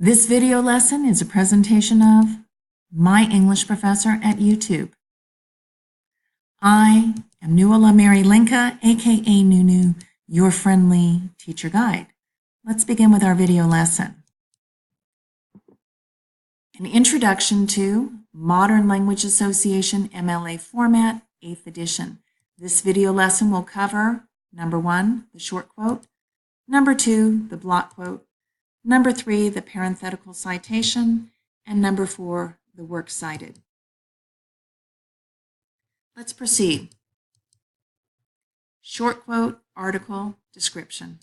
This video lesson is a presentation of My English Professor at YouTube. I am Nuala Mary Linka, aka Nunu, your friendly teacher guide. Let's begin with our video lesson. An introduction to Modern Language Association MLA format, 8th edition. This video lesson will cover number 1, the short quote, number 2, the block quote, number 3, the parenthetical citation, and number 4, the works cited. Let's proceed. Short quote, article, description.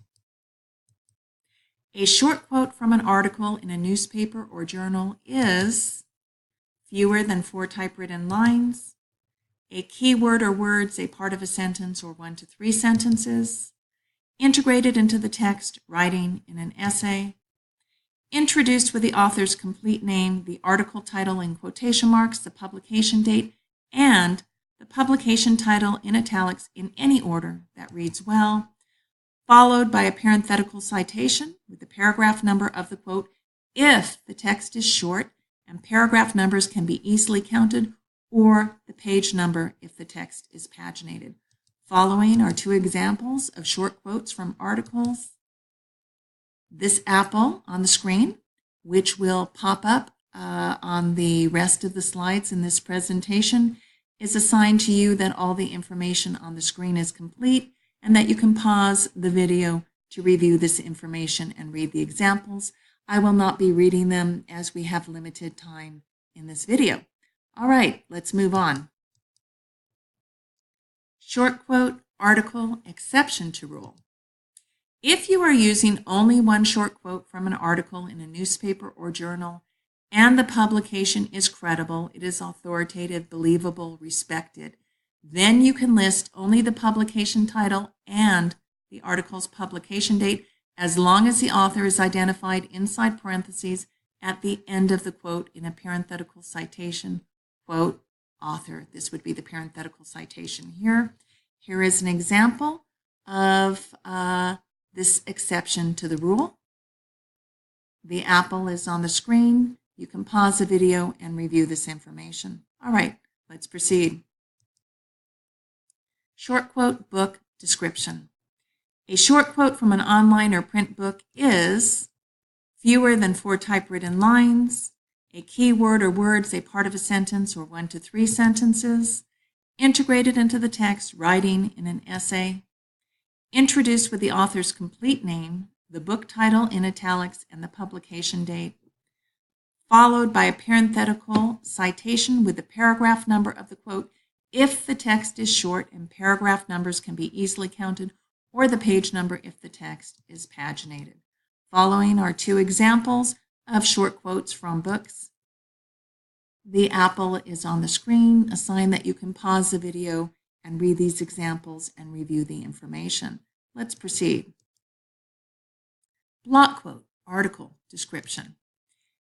A short quote from an article in a newspaper or journal is fewer than 4 typewritten lines, a keyword or words, a part of a sentence or 1 to 3 sentences, integrated into the text, writing in an essay, introduced with the author's complete name, the article title in quotation marks, the publication date, and the publication title in italics in any order that reads well, followed by a parenthetical citation with the paragraph number of the quote if the text is short and paragraph numbers can be easily counted, or the page number if the text is paginated. Following are 2 examples of short quotes from articles. This apple on the screen, which will pop up on the rest of the slides in this presentation, is a sign to you that all the information on the screen is complete and that you can pause the video to review this information and read the examples. I will not be reading them as we have limited time in this video. All right, let's move on. Short quote, article, exception to rule. If you are using only one short quote from an article in a newspaper or journal and the publication is credible, it is authoritative, believable, respected, then you can list only the publication title and the article's publication date as long as the author is identified inside parentheses at the end of the quote in a parenthetical citation, quote, author. This would be the parenthetical citation here. Here is an example of this exception to the rule. The apple is on the screen. You can pause the video and review this information. All right, let's proceed. Short quote, book, description. A short quote from an online or print book is fewer than 4 typewritten lines, a keyword or words, a part of a sentence or 1 to 3 sentences, integrated into the text, writing in an essay, introduced with the author's complete name, the book title in italics, and the publication date, followed by a parenthetical citation with the paragraph number of the quote if the text is short and paragraph numbers can be easily counted, or the page number if the text is paginated. Following are 2 examples of short quotes from books. The apple is on the screen, a sign that you can pause the video and read these examples and review the information. Let's proceed. Block quote, article, description.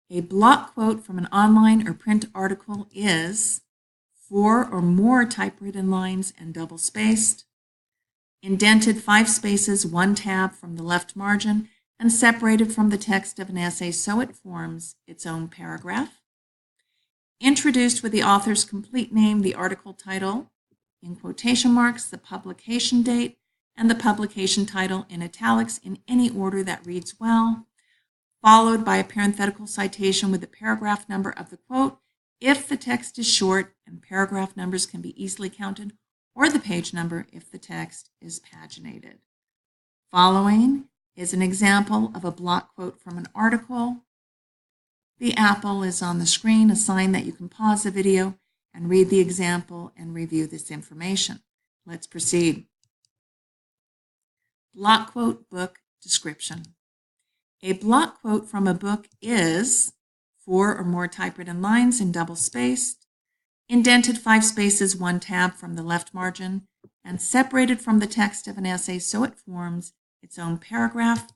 A block quote from an online or print article is 4 or more typewritten lines and double-spaced, indented 5 spaces, 1 tab from the left margin, and separated from the text of an essay so it forms its own paragraph, introduced with the author's complete name, the article title in quotation marks, the publication date, and the publication title in italics in any order that reads well, followed by a parenthetical citation with the paragraph number of the quote if the text is short and paragraph numbers can be easily counted, or the page number if the text is paginated. Following is an example of a block quote from an article. The apple is on the screen, a sign that you can pause the video and read the example and review this information. Let's proceed. Block quote, book, description. A block quote from a book is 4 or more typewritten lines and double-spaced, indented 5 spaces, 1 tab from the left margin, and separated from the text of an essay so it forms its own paragraph,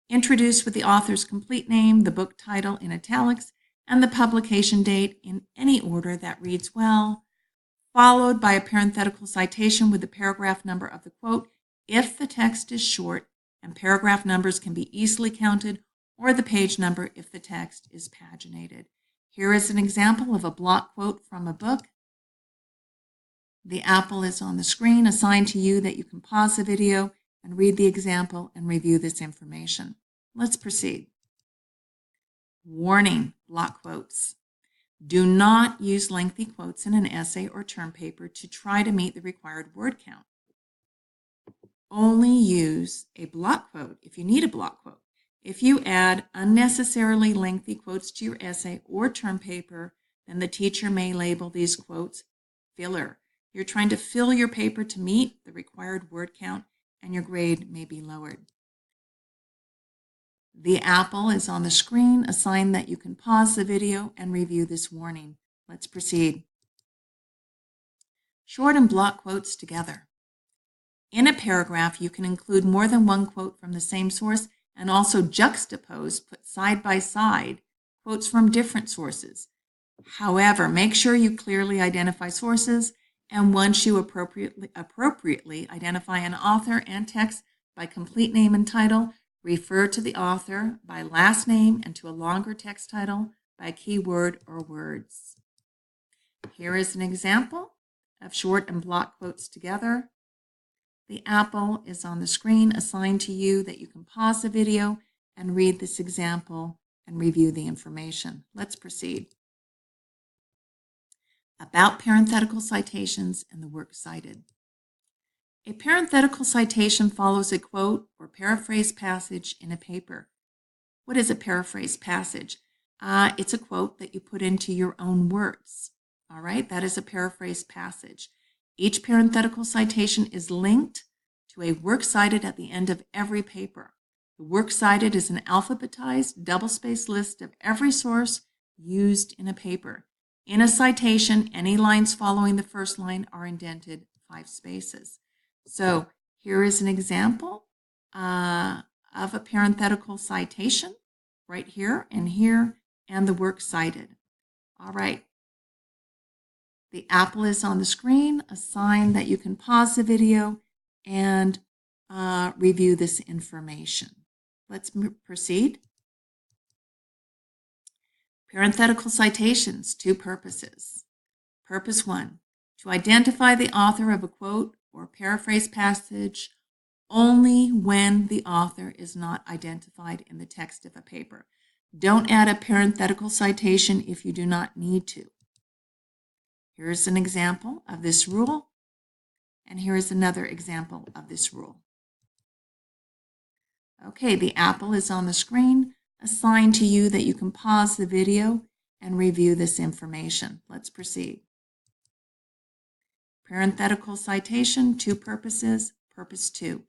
introduced with the author's complete name, the book title in italics, and the publication date in any order that reads well, followed by a parenthetical citation with the paragraph number of the quote if the text is short and paragraph numbers can be easily counted, or the page number if the text is paginated. Here is an example of a block quote from a book. The apple is on the screen, assigned to you that you can pause the video and read the example and review this information. Let's proceed. Warning, block quotes. Do not use lengthy quotes in an essay or term paper to try to meet the required word count. Only use a block quote if you need a block quote. If you add unnecessarily lengthy quotes to your essay or term paper, then the teacher may label these quotes filler. You're trying to fill your paper to meet the required word count, and your grade may be lowered. The apple is on the screen, a sign that you can pause the video and review this warning. Let's proceed. Short and block quotes together. In a paragraph, you can include more than one quote from the same source and also juxtapose, put side by side, quotes from different sources. However, make sure you clearly identify sources, and once you appropriately identify an author and text by complete name and title, refer to the author by last name and to a longer text title by keyword or words. Here is an example of short and block quotes together. The apple is on the screen, assigned to you that you can pause the video and read this example and review the information. Let's proceed. About parenthetical citations and the work cited. A parenthetical citation follows a quote or paraphrase passage in a paper. What is a paraphrase passage? It's a quote that you put into your own words. All right, that is a paraphrase passage. Each parenthetical citation is linked to a work cited at the end of every paper. The work cited is an alphabetized, double-spaced list of every source used in a paper. In a citation, any lines following the first line are indented 5 spaces. So here is an example of a parenthetical citation right here, and the work cited. All right. The apple is on the screen, a sign that you can pause the video and review this information. Let's proceed. Parenthetical citations, 2 purposes. Purpose 1, to identify the author of a quote or paraphrase passage only when the author is not identified in the text of a paper. Don't add a parenthetical citation if you do not need to. Here's an example of this rule, and here's another example of this rule. Okay, the apple is on the screen, assigned to you that you can pause the video and review this information. Let's proceed. Parenthetical citation, 2 purposes. Purpose 2,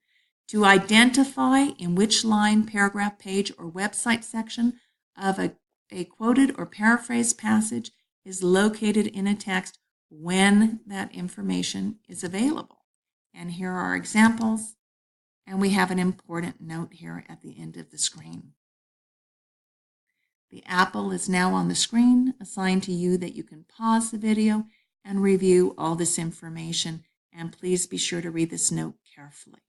to identify in which line, paragraph, page, or website section of a quoted or paraphrased passage is located in a text when that information is available. And here are examples, and we have an important note here at the end of the screen. The apple is now on the screen, assigned to you that you can pause the video and review all this information, and please be sure to read this note carefully.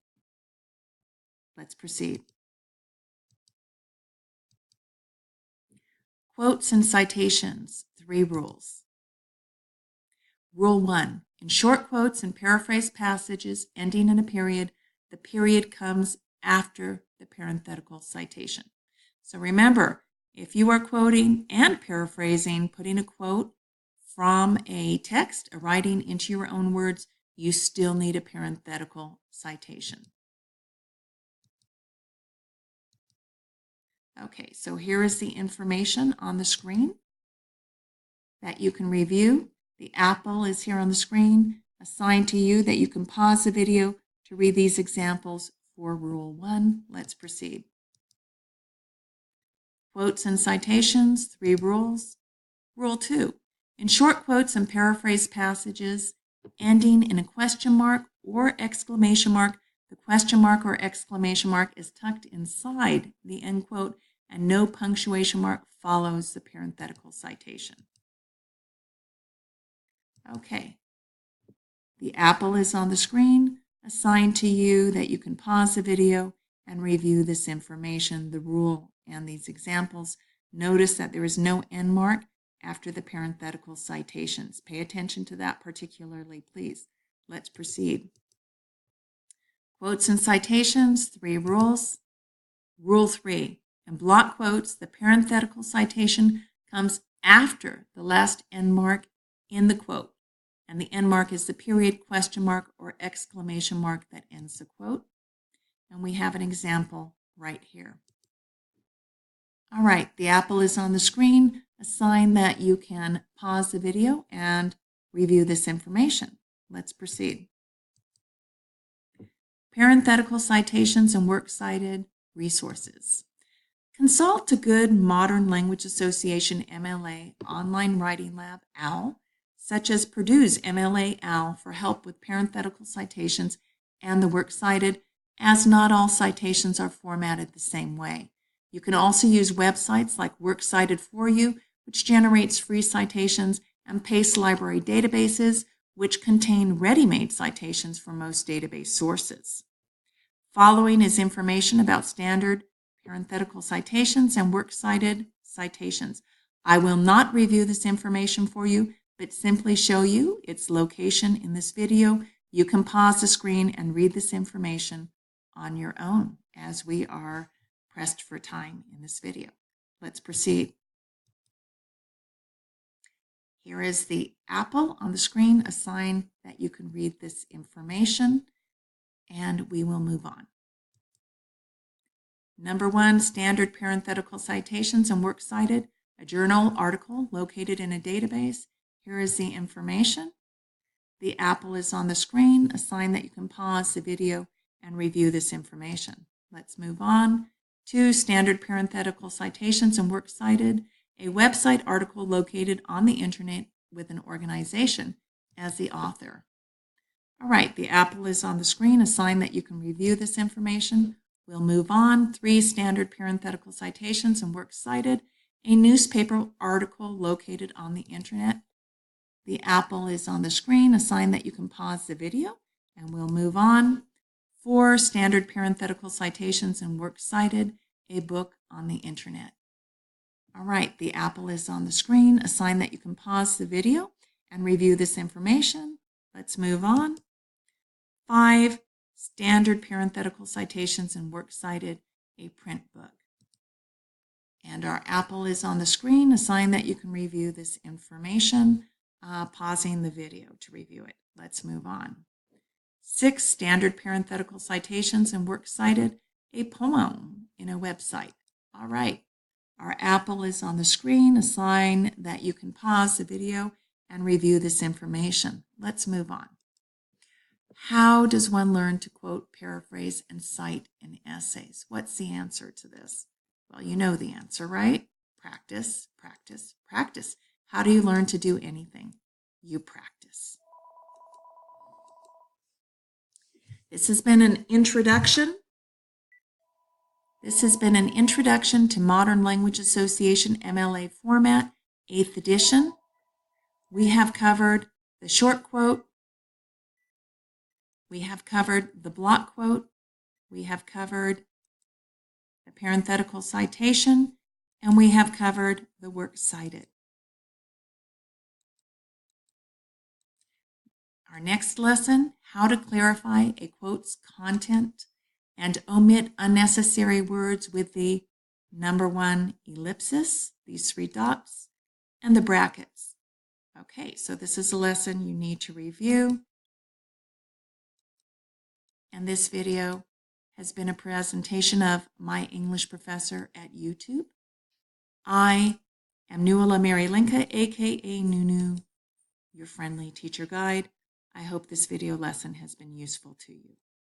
Let's proceed. Quotes and citations, 3 rules. Rule 1, in short quotes and paraphrase passages ending in a period, the period comes after the parenthetical citation. So remember, if you are quoting and paraphrasing, putting a quote from a text, a writing into your own words, you still need a parenthetical citation. Okay, so here is the information on the screen that you can review. The apple is here on the screen, assigned to you that you can pause the video to read these examples for Rule 1. Let's proceed. Quotes and citations, 3 rules. Rule 2, in short quotes and paraphrase passages ending in a question mark or exclamation mark, the question mark or exclamation mark is tucked inside the end quote, and no punctuation mark follows the parenthetical citation. Okay, the apple is on the screen, assigned to you that you can pause the video and review this information. The rule and these examples, notice that there is no end mark after the parenthetical citations. Pay attention to that particularly, please. Let's proceed. Quotes and citations, 3 rules. Rule 3. In block quotes, the parenthetical citation comes after the last end mark in the quote, and the end mark is the period, question mark, or exclamation mark that ends the quote. And we have an example right here. All right, the apple is on the screen, a sign that you can pause the video and review this information. Let's proceed. Parenthetical citations and works cited resources. Consult a good Modern Language Association MLA online writing lab, OWL, such as Purdue's MLA OWL, for help with parenthetical citations and the works cited, as not all citations are formatted the same way. You can also use websites like Works Cited For You, which generates free citations, and Paste Library databases, which contain ready-made citations for most database sources. Following is information about standard parenthetical citations and works cited citations. I will not review this information for you, but simply show you its location in this video. You can pause the screen and read this information on your own as we are pressed for time in this video. Let's proceed. Here is the apple on the screen, a sign that you can read this information, and we will move on. Number 1, standard parenthetical citations and works cited, a journal article located in a database. Here is the information. The apple is on the screen, a sign that you can pause the video and review this information. Let's move on. 2, standard parenthetical citations and works cited, a website article located on the internet with an organization as the author. All right, the apple is on the screen, a sign that you can review this information. We'll move on. 3, standard parenthetical citations and works cited, a newspaper article located on the internet. The apple is on the screen, a sign that you can pause the video, and we'll move on. 4, standard parenthetical citations and works cited, a book on the internet. All right, the apple is on the screen, a sign that you can pause the video and review this information. Let's move on. 5, standard parenthetical citations and works cited, a print book. And our apple is on the screen, a sign that you can review this information, pausing the video to review it. Let's move on. 6, standard parenthetical citations and works cited, a poem in a website. All right, our apple is on the screen, a sign that you can pause the video and review this information. Let's move on. How does one learn to quote, paraphrase, and cite in essays? What's the answer to this? Well, you know the answer, right? Practice, practice, practice. How do you learn to do anything? You practice. This has been an introduction. This has been an introduction to Modern Language Association MLA format, 8th edition. We have covered the short quote. We have covered the block quote. We have covered the parenthetical citation, and we have covered the works cited. Our next lesson, how to clarify a quote's content and omit unnecessary words with the number 1 ellipsis, these 3 dots, and the brackets. Okay, so this is a lesson you need to review. And this video has been a presentation of My English Professor at YouTube. I am Nuala Mary Linka, aka Nunu, your friendly teacher guide. I hope this video lesson has been useful to you.